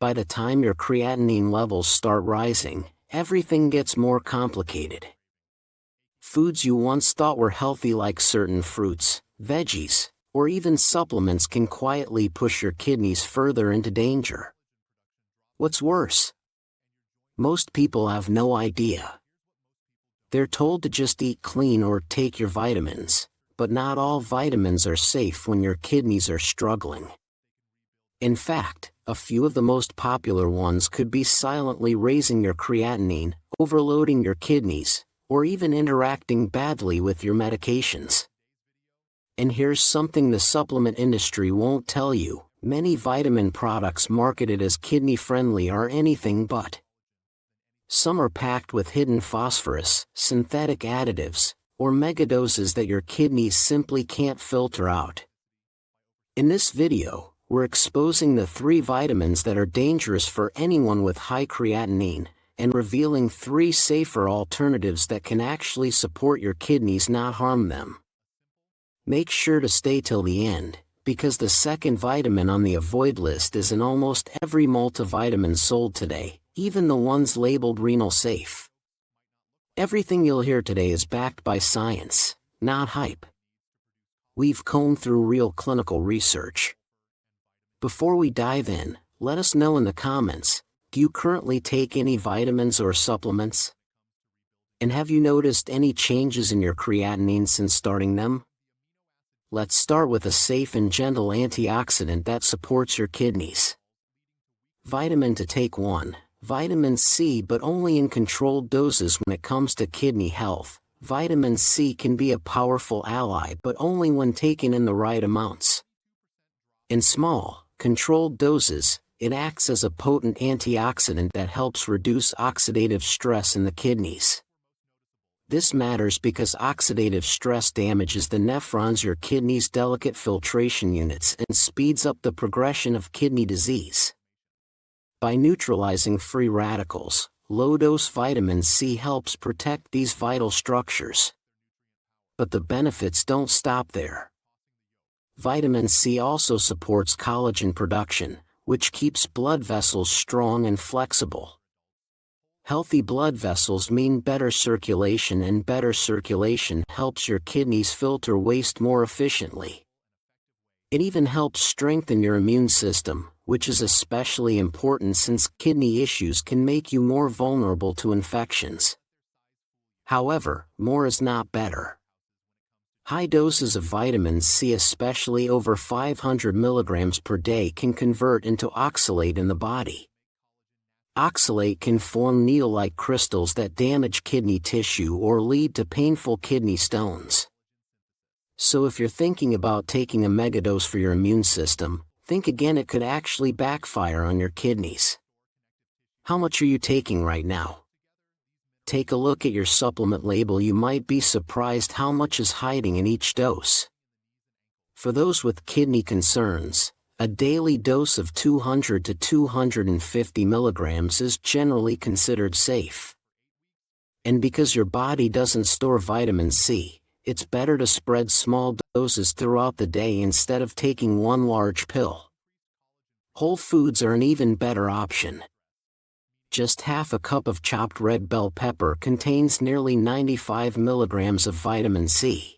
By the time your creatinine levels start rising, everything gets more complicated. Foods you once thought were healthy, like certain fruits, veggies, or even supplements, can quietly push your kidneys further into danger. What's worse? Most people have no idea. They're told to just eat clean or take your vitamins, but not all vitamins are safe when your kidneys are struggling. In fact, a few of the most popular ones could be silently raising your creatinine, overloading your kidneys, or even interacting badly with your medications. And here's something the supplement industry won't tell you: many vitamin products marketed as kidney-friendly are anything but. Some are packed with hidden phosphorus, synthetic additives, or megadoses that your kidneys simply can't filter out. In this video, we're exposing the 3 vitamins that are dangerous for anyone with high creatinine, and revealing 3 safer alternatives that can actually support your kidneys, not harm them. Make sure to stay till the end, because the second vitamin on the avoid list is in almost every multivitamin sold today, even the ones labeled renal-safe. Everything you'll hear today is backed by science, not hype. We've combed through real clinical research. Before we dive in, let us know in the comments, do you currently take any vitamins or supplements? And have you noticed any changes in your creatinine since starting them? Let's start with a safe and gentle antioxidant that supports your kidneys. Vitamin to take 1. Vitamin C, but only in controlled doses when it comes to kidney health. Vitamin C can be a powerful ally, but only when taken in the right amounts. In small, controlled doses, it acts as a potent antioxidant that helps reduce oxidative stress in the kidneys. This matters because oxidative stress damages the nephrons, your kidney's delicate filtration units, and speeds up the progression of kidney disease. By neutralizing free radicals, low-dose vitamin C helps protect these vital structures. But the benefits don't stop there. Vitamin C also supports collagen production, which keeps blood vessels strong and flexible. Healthy blood vessels mean better circulation, and better circulation helps your kidneys filter waste more efficiently. It even helps strengthen your immune system, which is especially important since kidney issues can make you more vulnerable to infections. However, more is not better. High doses of vitamin C, especially over 500 milligrams per day, can convert into oxalate in the body. Oxalate can form needle-like crystals that damage kidney tissue or lead to painful kidney stones. So if you're thinking about taking a megadose for your immune system, think again. It could actually backfire on your kidneys. How much are you taking right now? Take a look at your supplement label. You might be surprised how much is hiding in each dose. For those with kidney concerns, a daily dose of 200 to 250 milligrams is generally considered safe. And because your body doesn't store vitamin C, it's better to spread small doses throughout the day instead of taking one large pill. Whole foods are an even better option. Just half a cup of chopped red bell pepper contains nearly 95 milligrams of vitamin C.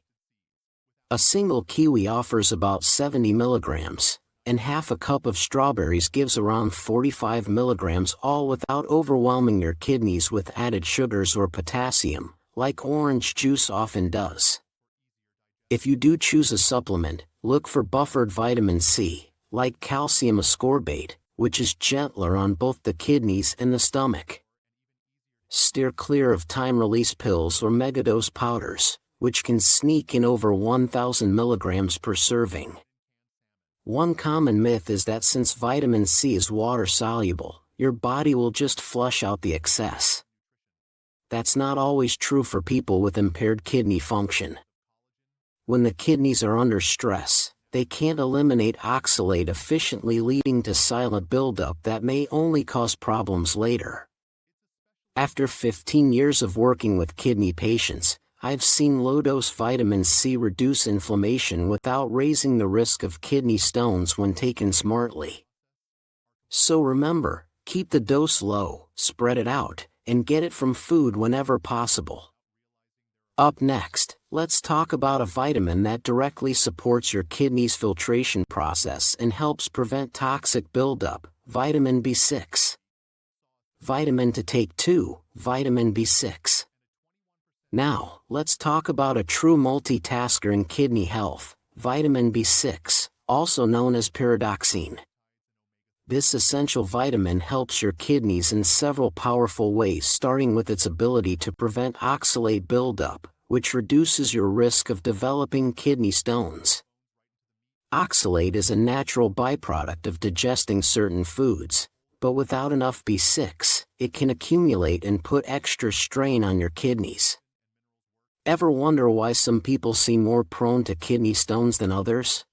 A single kiwi offers about 70 milligrams, and half a cup of strawberries gives around 45 milligrams, all without overwhelming your kidneys with added sugars or potassium, like orange juice often does. If you do choose a supplement, look for buffered vitamin C, like calcium ascorbate, which is gentler on both the kidneys and the stomach. Steer clear of time-release pills or megadose powders, which can sneak in over 1,000 milligrams per serving. One common myth is that since vitamin C is water-soluble, your body will just flush out the excess. That's not always true for people with impaired kidney function. When the kidneys are under stress, they can't eliminate oxalate efficiently, leading to silent buildup that may only cause problems later. After 15 years of working with kidney patients, I've seen low-dose vitamin C reduce inflammation without raising the risk of kidney stones when taken smartly. So remember, keep the dose low, spread it out, and get it from food whenever possible. Up next, let's talk about a vitamin that directly supports your kidney's filtration process and helps prevent toxic buildup: vitamin B6. Vitamin to take 2, vitamin B6. Now, let's talk about a true multitasker in kidney health: vitamin B6, also known as pyridoxine. This essential vitamin helps your kidneys in several powerful ways, starting with its ability to prevent oxalate buildup, which reduces your risk of developing kidney stones. Oxalate is a natural byproduct of digesting certain foods, but without enough B6, it can accumulate and put extra strain on your kidneys. Ever wonder why some people seem more prone to kidney stones than others?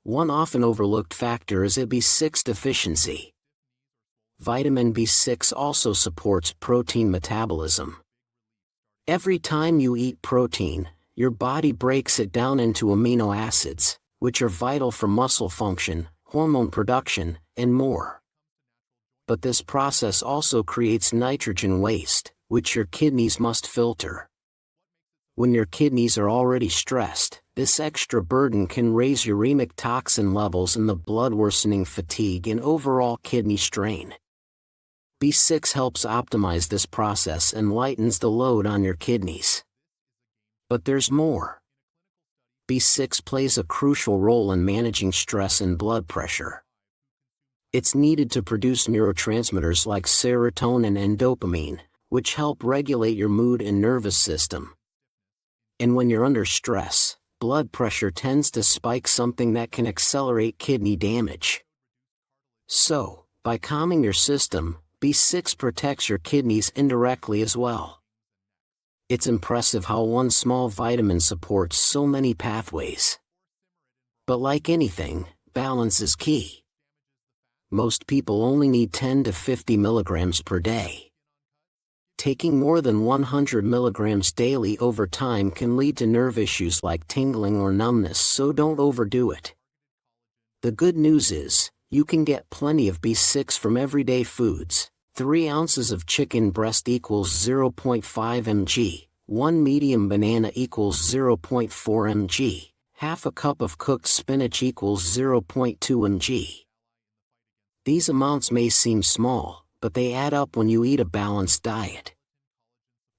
One often overlooked factor is a B6 deficiency. Vitamin B6 also supports protein metabolism. Every time you eat protein, your body breaks it down into amino acids, which are vital for muscle function, hormone production, and more. But this process also creates nitrogen waste, which your kidneys must filter. When your kidneys are already stressed, this extra burden can raise uremic toxin levels in the blood, worsening fatigue and overall kidney strain. B6 helps optimize this process and lightens the load on your kidneys. But there's more. B6 plays a crucial role in managing stress and blood pressure. It's needed to produce neurotransmitters like serotonin and dopamine, which help regulate your mood and nervous system. And when you're under stress, blood pressure tends to spike, something that can accelerate kidney damage. So, by calming your system, B6 protects your kidneys indirectly as well. It's impressive how one small vitamin supports so many pathways. But like anything, balance is key. Most people only need 10 to 50 milligrams per day. Taking more than 100 milligrams daily over time can lead to nerve issues like tingling or numbness, so don't overdo it. The good news is, you can get plenty of B6 from everyday foods. 3 ounces of chicken breast equals 0.5 mg, 1 medium banana equals 0.4 mg, half a cup of cooked spinach equals 0.2 mg. These amounts may seem small, but they add up when you eat a balanced diet.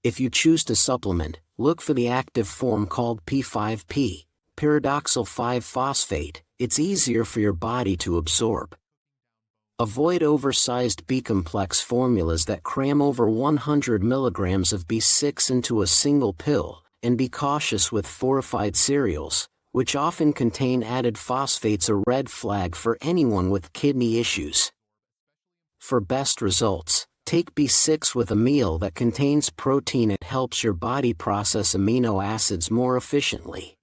If you choose to supplement, look for the active form called P5P, pyridoxal 5-phosphate. It's easier for your body to absorb. Avoid oversized B-complex formulas that cram over 100 milligrams of B6 into a single pill, and be cautious with fortified cereals, which often contain added phosphates, a red flag for anyone with kidney issues. For best results, take B6 with a meal that contains protein. It helps your body process amino acids more efficiently.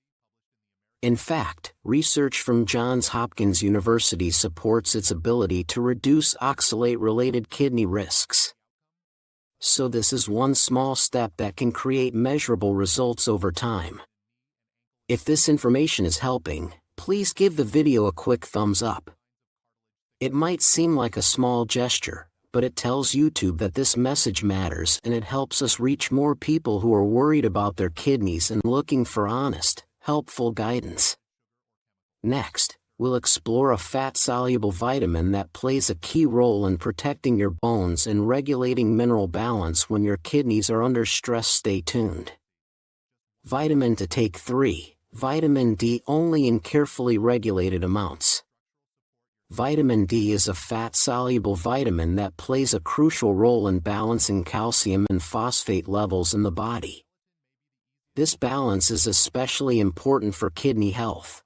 In fact, research from Johns Hopkins University supports its ability to reduce oxalate-related kidney risks. So this is one small step that can create measurable results over time. If this information is helping, please give the video a quick thumbs up. It might seem like a small gesture, but it tells YouTube that this message matters, and it helps us reach more people who are worried about their kidneys and looking for honest, helpful guidance. Next, we'll explore a fat-soluble vitamin that plays a key role in protecting your bones and regulating mineral balance when your kidneys are under stress. Stay tuned. Vitamin to take 3, vitamin D, only in carefully regulated amounts. Vitamin D is a fat-soluble vitamin that plays a crucial role in balancing calcium and phosphate levels in the body. This balance is especially important for kidney health.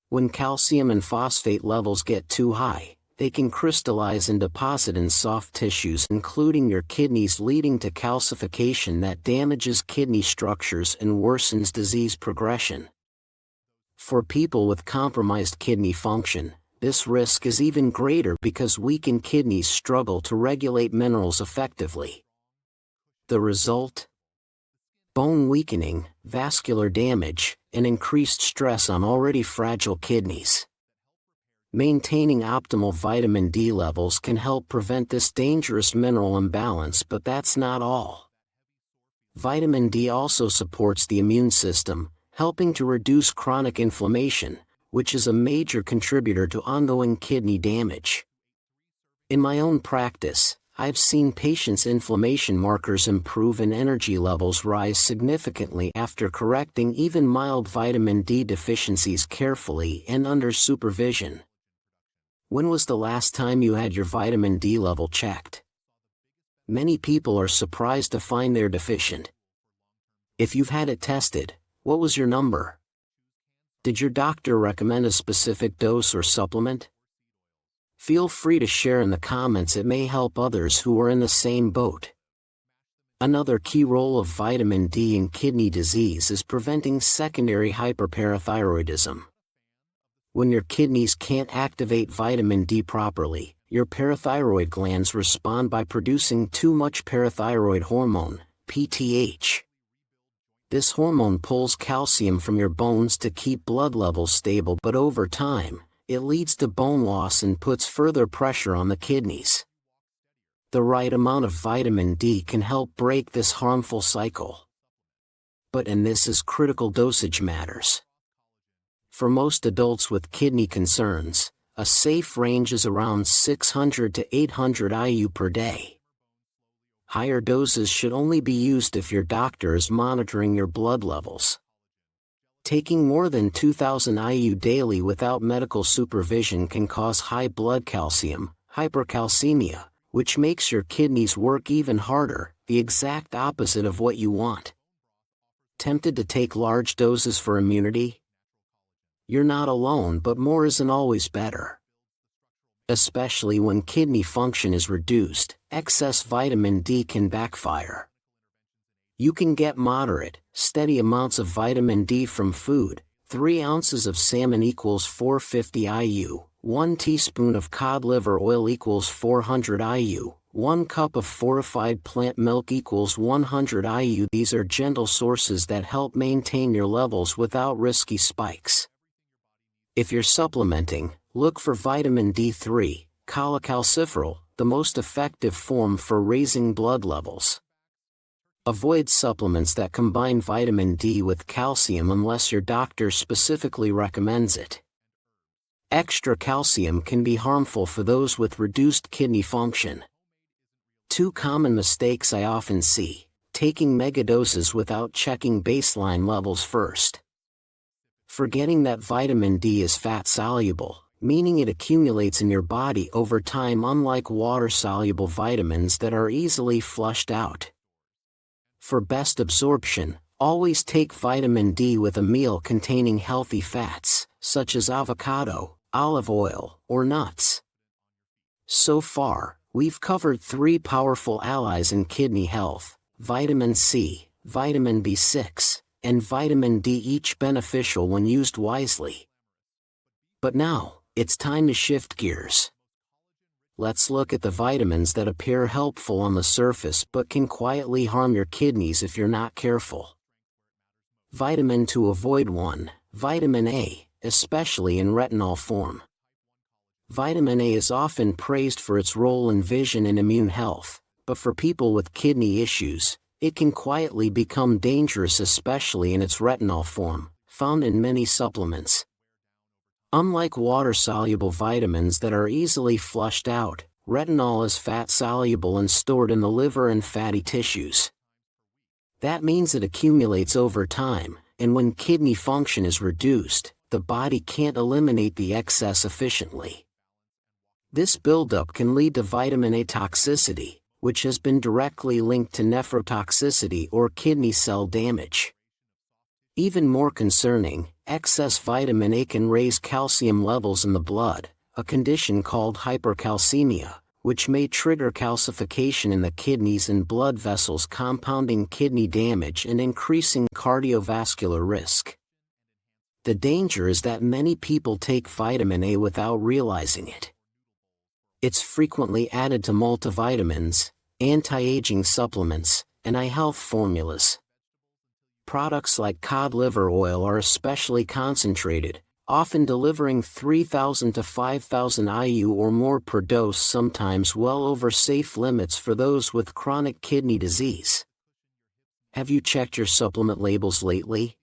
When calcium and phosphate levels get too high, they can crystallize and deposit in soft tissues, including your kidneys, leading to calcification that damages kidney structures and worsens disease progression. For people with compromised kidney function, this risk is even greater because weakened kidneys struggle to regulate minerals effectively. The result? Bone weakening, vascular damage, and increased stress on already fragile kidneys. Maintaining optimal vitamin D levels can help prevent this dangerous mineral imbalance, but that's not all. Vitamin D also supports the immune system, helping to reduce chronic inflammation, which is a major contributor to ongoing kidney damage. In my own practice, I've seen patients' inflammation markers improve and energy levels rise significantly after correcting even mild vitamin D deficiencies carefully and under supervision. When was the last time you had your vitamin D level checked? Many people are surprised to find they're deficient. If you've had it tested, what was your number? Did your doctor recommend a specific dose or supplement? Feel free to share in the comments, it may help others who are in the same boat. Another key role of vitamin D in kidney disease is preventing secondary hyperparathyroidism. When your kidneys can't activate vitamin D properly, your parathyroid glands respond by producing too much parathyroid hormone, PTH. This hormone pulls calcium from your bones to keep blood levels stable, but over time, it leads to bone loss and puts further pressure on the kidneys. The right amount of vitamin D can help break this harmful cycle. But and this is critical, dosage matters. For most adults with kidney concerns, a safe range is around 600 to 800 IU per day. Higher doses should only be used if your doctor is monitoring your blood levels. Taking more than 2000 IU daily without medical supervision can cause high blood calcium, hypercalcemia, which makes your kidneys work even harder, the exact opposite of what you want. Tempted to take large doses for immunity? You're not alone, but more isn't always better. Especially when kidney function is reduced, excess vitamin D can backfire. You can get moderate, steady amounts of vitamin D from food. 3 ounces of salmon equals 450 IU, 1 teaspoon of cod liver oil equals 400 IU, 1 cup of fortified plant milk equals 100 IU. These are gentle sources that help maintain your levels without risky spikes. If you're supplementing, look for vitamin D3, cholecalciferol, the most effective form for raising blood levels. Avoid supplements that combine vitamin D with calcium unless your doctor specifically recommends it. Extra calcium can be harmful for those with reduced kidney function. 2 common mistakes I often see: taking megadoses without checking baseline levels first. Forgetting that vitamin D is fat-soluble, meaning it accumulates in your body over time, unlike water-soluble vitamins that are easily flushed out. For best absorption, always take vitamin D with a meal containing healthy fats, such as avocado, olive oil, or nuts. So far, we've covered 3 powerful allies in kidney health: vitamin C, vitamin B6, and vitamin D, each beneficial when used wisely. But now, it's time to shift gears. Let's look at the vitamins that appear helpful on the surface but can quietly harm your kidneys if you're not careful. Vitamin to avoid: 1. Vitamin A, especially in retinol form. Vitamin A is often praised for its role in vision and immune health, but for people with kidney issues, it can quietly become dangerous, especially in its retinol form, found in many supplements. Unlike water-soluble vitamins that are easily flushed out, retinol is fat-soluble and stored in the liver and fatty tissues. That means it accumulates over time, and when kidney function is reduced, the body can't eliminate the excess efficiently. This buildup can lead to vitamin A toxicity, which has been directly linked to nephrotoxicity or kidney cell damage. Even more concerning, excess vitamin A can raise calcium levels in the blood, a condition called hypercalcemia, which may trigger calcification in the kidneys and blood vessels, compounding kidney damage and increasing cardiovascular risk. The danger is that many people take vitamin A without realizing it. It's frequently added to multivitamins, anti-aging supplements, and eye health formulas. Products like cod liver oil are especially concentrated, often delivering 3,000 to 5,000 IU or more per dose, sometimes well over safe limits for those with chronic kidney disease. Have you checked your supplement labels lately?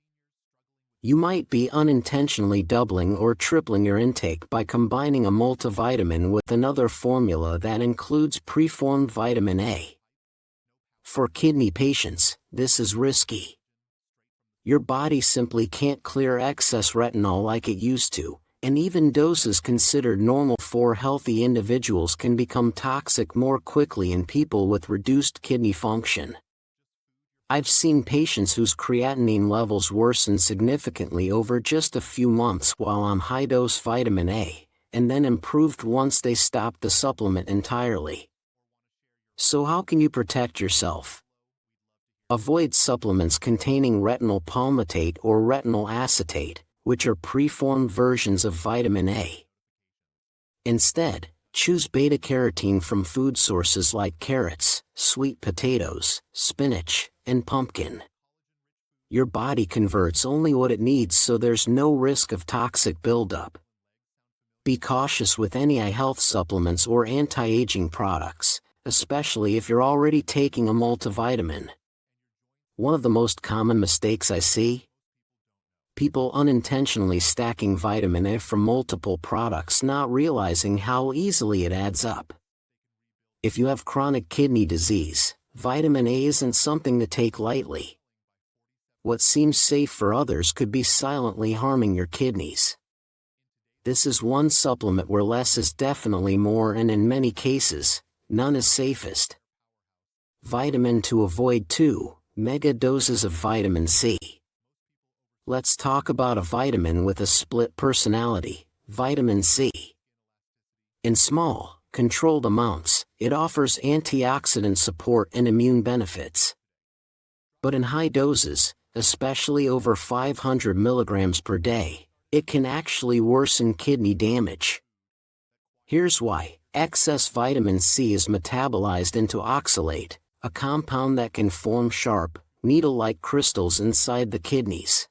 You might be unintentionally doubling or tripling your intake by combining a multivitamin with another formula that includes preformed vitamin A. For kidney patients, this is risky. Your body simply can't clear excess retinol like it used to, and even doses considered normal for healthy individuals can become toxic more quickly in people with reduced kidney function. I've seen patients whose creatinine levels worsen significantly over just a few months while on high-dose vitamin A, and then improved once they stopped the supplement entirely. So how can you protect yourself? Avoid supplements containing retinol palmitate or retinol acetate, which are preformed versions of vitamin A. Instead, choose beta-carotene from food sources like carrots, sweet potatoes, spinach, and pumpkin. Your body converts only what it needs, so there's no risk of toxic buildup. Be cautious with any eye health supplements or anti-aging products, especially if you're already taking a multivitamin. One of the most common mistakes I see? People unintentionally stacking vitamin A from multiple products, not realizing how easily it adds up. If you have chronic kidney disease, vitamin A isn't something to take lightly. What seems safe for others could be silently harming your kidneys. This is one supplement where less is definitely more, and in many cases, none is safest. Vitamin to avoid: 2 mega doses of vitamin C. Let's talk about a vitamin with a split personality, vitamin C. In small, controlled amounts, it offers antioxidant support and immune benefits. But in high doses, especially over 500 milligrams per day, it can actually worsen kidney damage. Here's why. Excess vitamin C is metabolized into oxalate, a compound that can form sharp, needle-like crystals inside the kidneys.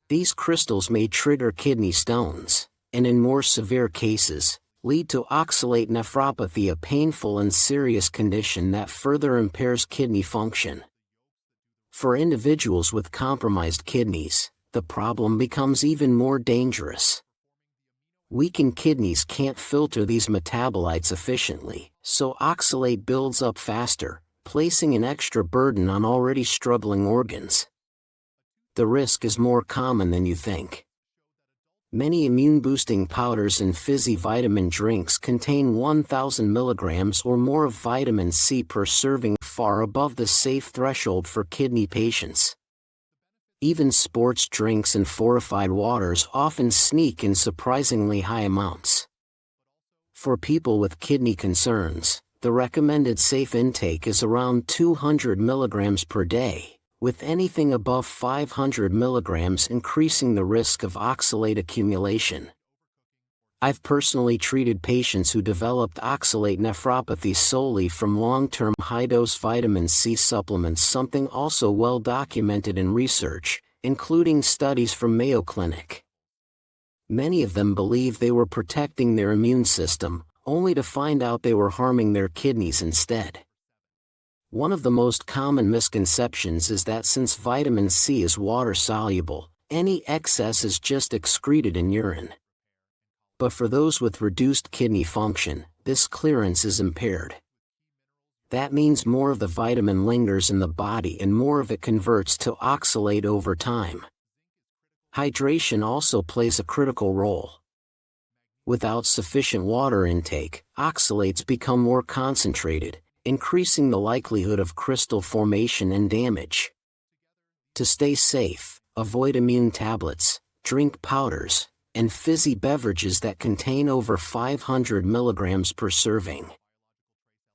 These crystals may trigger kidney stones, and in more severe cases, lead to oxalate nephropathy, a painful and serious condition that further impairs kidney function. For individuals with compromised kidneys, the problem becomes even more dangerous. Weakened kidneys can't filter these metabolites efficiently, so oxalate builds up faster, placing an extra burden on already struggling organs. The risk is more common than you think. Many immune-boosting powders and fizzy vitamin drinks contain 1,000 milligrams or more of vitamin C per serving, far above the safe threshold for kidney patients. Even sports drinks and fortified waters often sneak in surprisingly high amounts. For people with kidney concerns, the recommended safe intake is around 200 milligrams per day, with anything above 500 milligrams increasing the risk of oxalate accumulation. I've personally treated patients who developed oxalate nephropathy solely from long-term high-dose vitamin C supplements, something also well documented in research, including studies from Mayo Clinic. Many of them believed they were protecting their immune system, only to find out they were harming their kidneys instead. One of the most common misconceptions is that since vitamin C is water-soluble, any excess is just excreted in urine. But for those with reduced kidney function, this clearance is impaired. That means more of the vitamin lingers in the body and more of it converts to oxalate over time. Hydration also plays a critical role. Without sufficient water intake, oxalates become more concentrated, increasing the likelihood of crystal formation and damage. To stay safe, avoid immune tablets, drink powders, and fizzy beverages that contain over 500 milligrams per serving.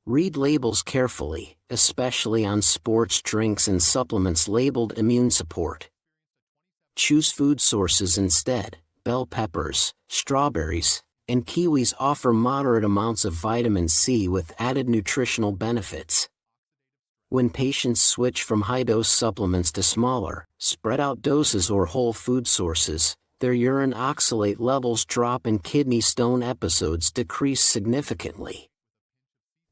Read labels carefully, especially on sports drinks and supplements labeled immune support. Choose food sources instead. Bell peppers, strawberries, and kiwis offer moderate amounts of vitamin C with added nutritional benefits. When patients switch from high-dose supplements to smaller, spread-out doses or whole food sources, their urine oxalate levels drop and kidney stone episodes decrease significantly.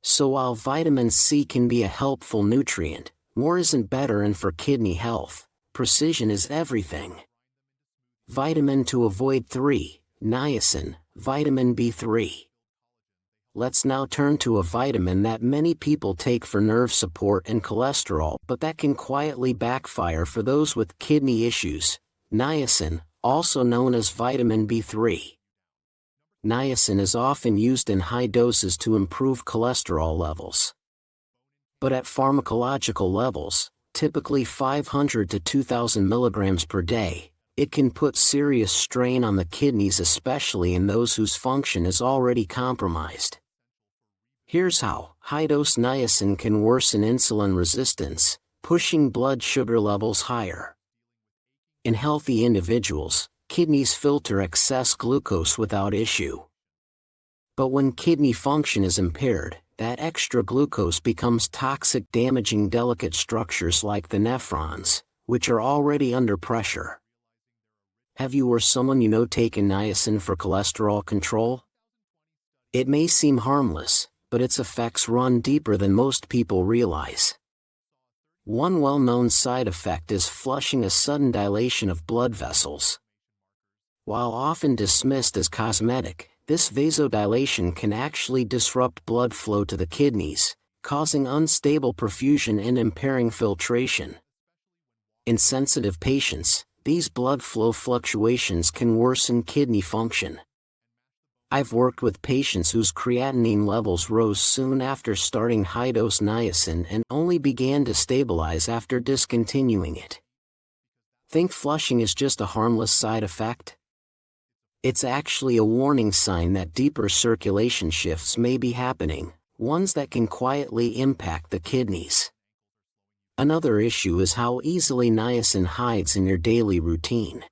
So while vitamin C can be a helpful nutrient, more isn't better, and for kidney health, precision is everything. Vitamin to avoid: 3. Niacin, vitamin B3. Let's now turn to a vitamin that many people take for nerve support and cholesterol, but that can quietly backfire for those with kidney issues: niacin, also known as vitamin B3. Niacin is often used in high doses to improve cholesterol levels. But at pharmacological levels, typically 500 to 2000 milligrams per day, it can put serious strain on the kidneys, especially in those whose function is already compromised. Here's how: high-dose niacin can worsen insulin resistance, pushing blood sugar levels higher. In healthy individuals, kidneys filter excess glucose without issue. But when kidney function is impaired, that extra glucose becomes toxic, damaging delicate structures like the nephrons, which are already under pressure. Have you or someone you know taken niacin for cholesterol control? It may seem harmless, but its effects run deeper than most people realize. One well-known side effect is flushing, a sudden dilation of blood vessels. While often dismissed as cosmetic, this vasodilation can actually disrupt blood flow to the kidneys, causing unstable perfusion and impairing filtration. In sensitive patients, these blood flow fluctuations can worsen kidney function. I've worked with patients whose creatinine levels rose soon after starting high-dose niacin and only began to stabilize after discontinuing it. Think flushing is just a harmless side effect? It's actually a warning sign that deeper circulation shifts may be happening, ones that can quietly impact the kidneys. Another issue is how easily niacin hides in your daily routine.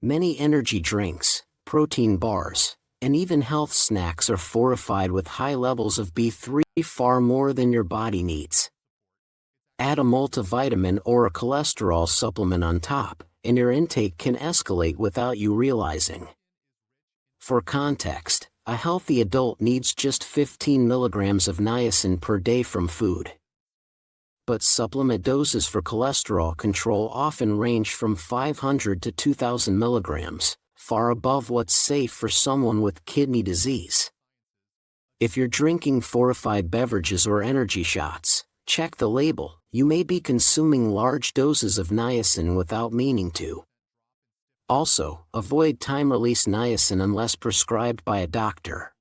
Many energy drinks, protein bars, and even health snacks are fortified with high levels of B3, far more than your body needs. Add a multivitamin or a cholesterol supplement on top, and your intake can escalate without you realizing. For context, a healthy adult needs just 15 milligrams of niacin per day from food. But supplement doses for cholesterol control often range from 500 to 2000 milligrams, far above what's safe for someone with kidney disease. If you're drinking fortified beverages or energy shots, check the label. You may be consuming large doses of niacin without meaning to. Also, avoid time-release niacin unless prescribed by a doctor.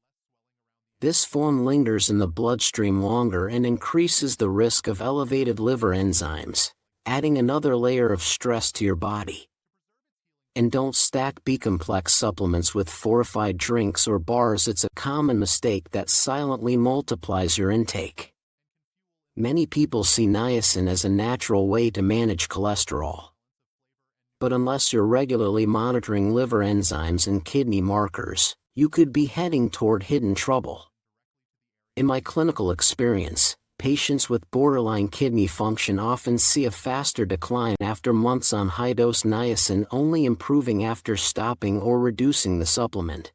This form lingers in the bloodstream longer and increases the risk of elevated liver enzymes, adding another layer of stress to your body. And don't stack B-complex supplements with fortified drinks or bars. It's a common mistake that silently multiplies your intake. Many people see niacin as a natural way to manage cholesterol. But unless you're regularly monitoring liver enzymes and kidney markers, you could be heading toward hidden trouble. In my clinical experience, patients with borderline kidney function often see a faster decline after months on high-dose niacin, only improving after stopping or reducing the supplement.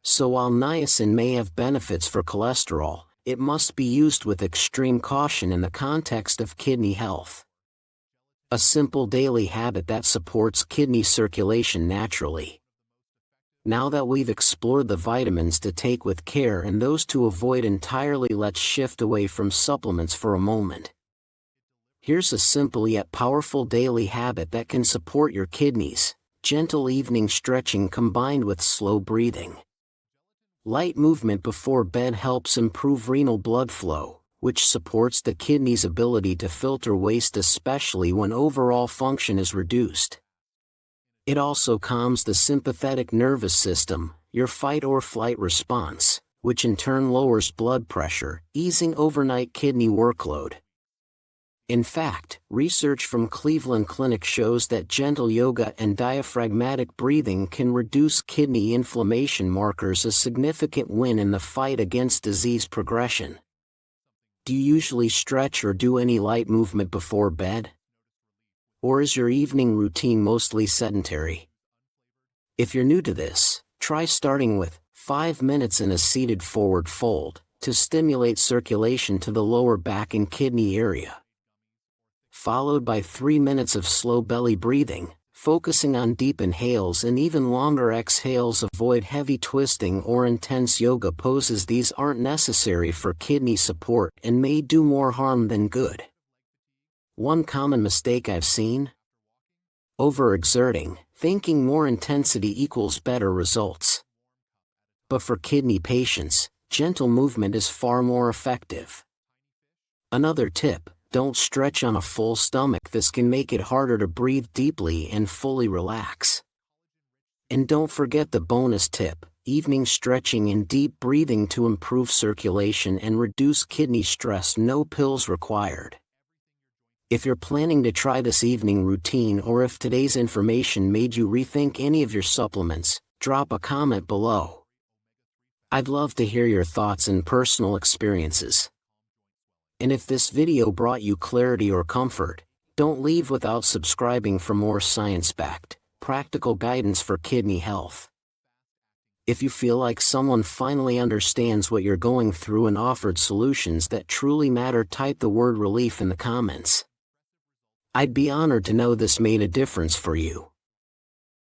So while niacin may have benefits for cholesterol, it must be used with extreme caution in the context of kidney health. A simple daily habit that supports kidney circulation naturally. Now that we've explored the vitamins to take with care and those to avoid entirely, let's shift away from supplements for a moment. Here's a simple yet powerful daily habit that can support your kidneys: gentle evening stretching combined with slow breathing. Light movement before bed helps improve renal blood flow, which supports the kidney's ability to filter waste, especially when overall function is reduced. It also calms the sympathetic nervous system, your fight or flight response, which in turn lowers blood pressure, easing overnight kidney workload. In fact, research from Cleveland Clinic shows that gentle yoga and diaphragmatic breathing can reduce kidney inflammation markers, a significant win in the fight against disease progression. Do you usually stretch or do any light movement before bed? Or is your evening routine mostly sedentary? If you're new to this, try starting with 5 minutes in a seated forward fold to stimulate circulation to the lower back and kidney area, followed by 3 minutes of slow belly breathing, focusing on deep inhales and even longer exhales. Avoid heavy twisting or intense yoga poses. These aren't necessary for kidney support and may do more harm than good. One common mistake I've seen: overexerting, thinking more intensity equals better results. But for kidney patients, gentle movement is far more effective. Another tip: don't stretch on a full stomach. This can make it harder to breathe deeply and fully relax. And don't forget the bonus tip: evening stretching and deep breathing to improve circulation and reduce kidney stress. No pills required. If you're planning to try this evening routine, or if today's information made you rethink any of your supplements, drop a comment below. I'd love to hear your thoughts and personal experiences. And if this video brought you clarity or comfort, don't leave without subscribing for more science-backed, practical guidance for kidney health. If you feel like someone finally understands what you're going through and offered solutions that truly matter, type the word relief in the comments. I'd be honored to know this made a difference for you.